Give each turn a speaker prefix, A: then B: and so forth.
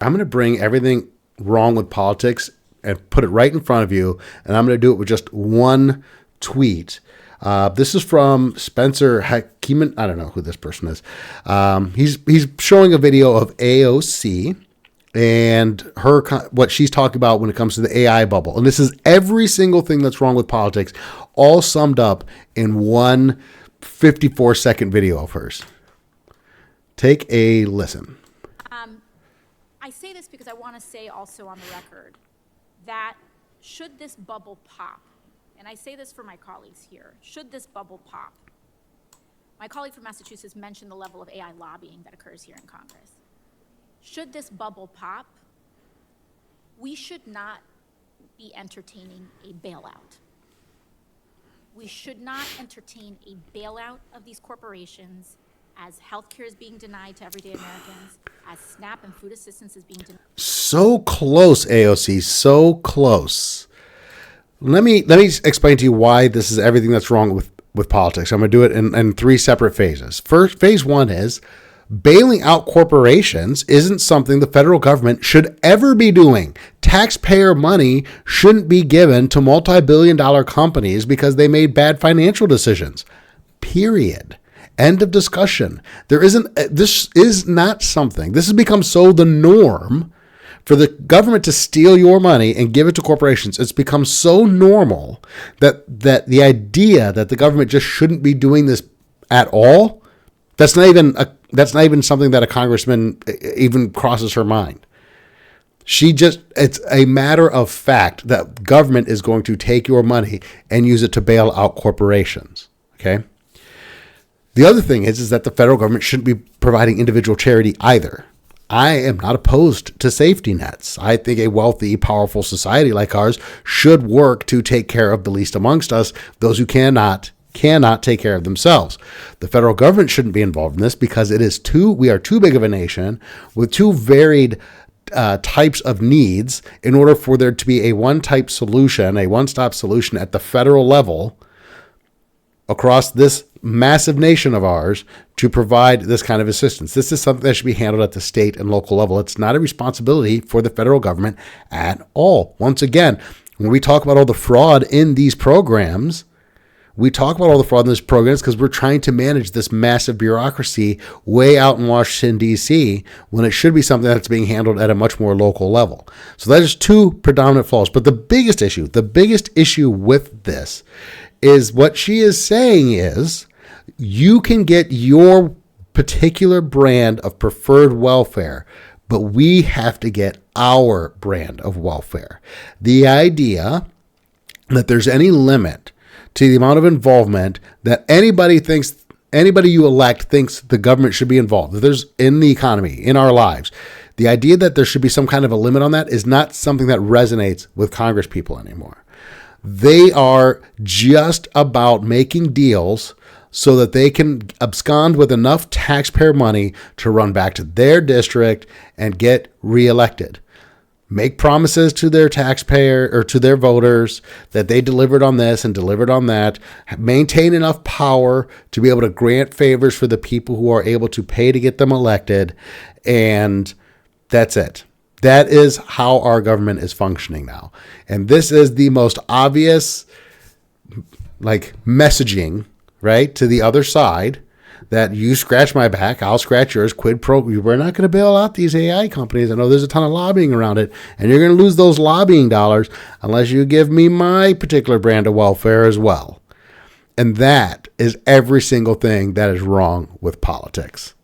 A: I'm going to bring everything wrong with politics and put it right in front of you. And I'm going to do it with just one tweet. This is from Spencer Hakeeman. I don't know who this person is. He's showing a video of AOC and what she's talking about when it comes to the AI bubble. And this is every single thing that's wrong with politics, all summed up in one 54-second video of hers. Take a listen.
B: I say this because I want to say also on the record that should this bubble pop, and I say this for my colleagues here, should this bubble pop, my colleague from Massachusetts mentioned the level of AI lobbying that occurs here in Congress. Should this bubble pop, we should not be entertaining a bailout. We should not entertain a bailout of these corporations as healthcare is being denied to everyday Americans, as SNAP and food assistance is being denied.
A: So close, AOC, so close. Let me explain to you why this is everything that's wrong with politics. I'm going to do it in three separate phases. First, phase one is bailing out corporations isn't something the federal government should ever be doing. Taxpayer money shouldn't be given to multi-billion-dollar companies because they made bad financial decisions. Period. End of discussion. This is not something. This has become so the norm for the government to steal your money and give it to corporations. It's become so normal that the idea that the government just shouldn't be doing this at all, that's not even something that a congressman even crosses her mind. It's a matter of fact that government is going to take your money and use it to bail out corporations. Okay. The other thing is that the federal government shouldn't be providing individual charity either. I am not opposed to safety nets. I think a wealthy, powerful society like ours should work to take care of the least amongst us, those who cannot take care of themselves. The federal government shouldn't be involved in this because we are too big of a nation with too varied types of needs in order for there to be a one-type solution, a one-stop solution at the federal level across this massive nation of ours to provide this kind of assistance. This is something that should be handled at the state and local level. It's not a responsibility for the federal government at all. Once again, when we talk about all the fraud in these programs, because we're trying to manage this massive bureaucracy way out in Washington, D.C., when it should be something that's being handled at a much more local level. So that is two predominant flaws. But the biggest issue with this is what she is saying is you can get your particular brand of preferred welfare, but we have to get our brand of welfare. The idea that there's any limit to the amount of involvement that anybody you elect thinks the government should be involved. If there's in the economy, in our lives, the idea that there should be some kind of a limit on that is not something that resonates with Congress people anymore. They are just about making deals so that they can abscond with enough taxpayer money to run back to their district and get reelected. Make promises to their taxpayer or to their voters that they delivered on this and delivered on that. Maintain enough power to be able to grant favors for the people who are able to pay to get them elected. And that's it. That is how our government is functioning now. And this is the most obvious messaging, right, to the other side, that you scratch my back, I'll scratch yours, quid pro. We're not going to bail out these AI companies. I know there's a ton of lobbying around it, and you're going to lose those lobbying dollars unless you give me my particular brand of welfare as well. And that is every single thing that is wrong with politics.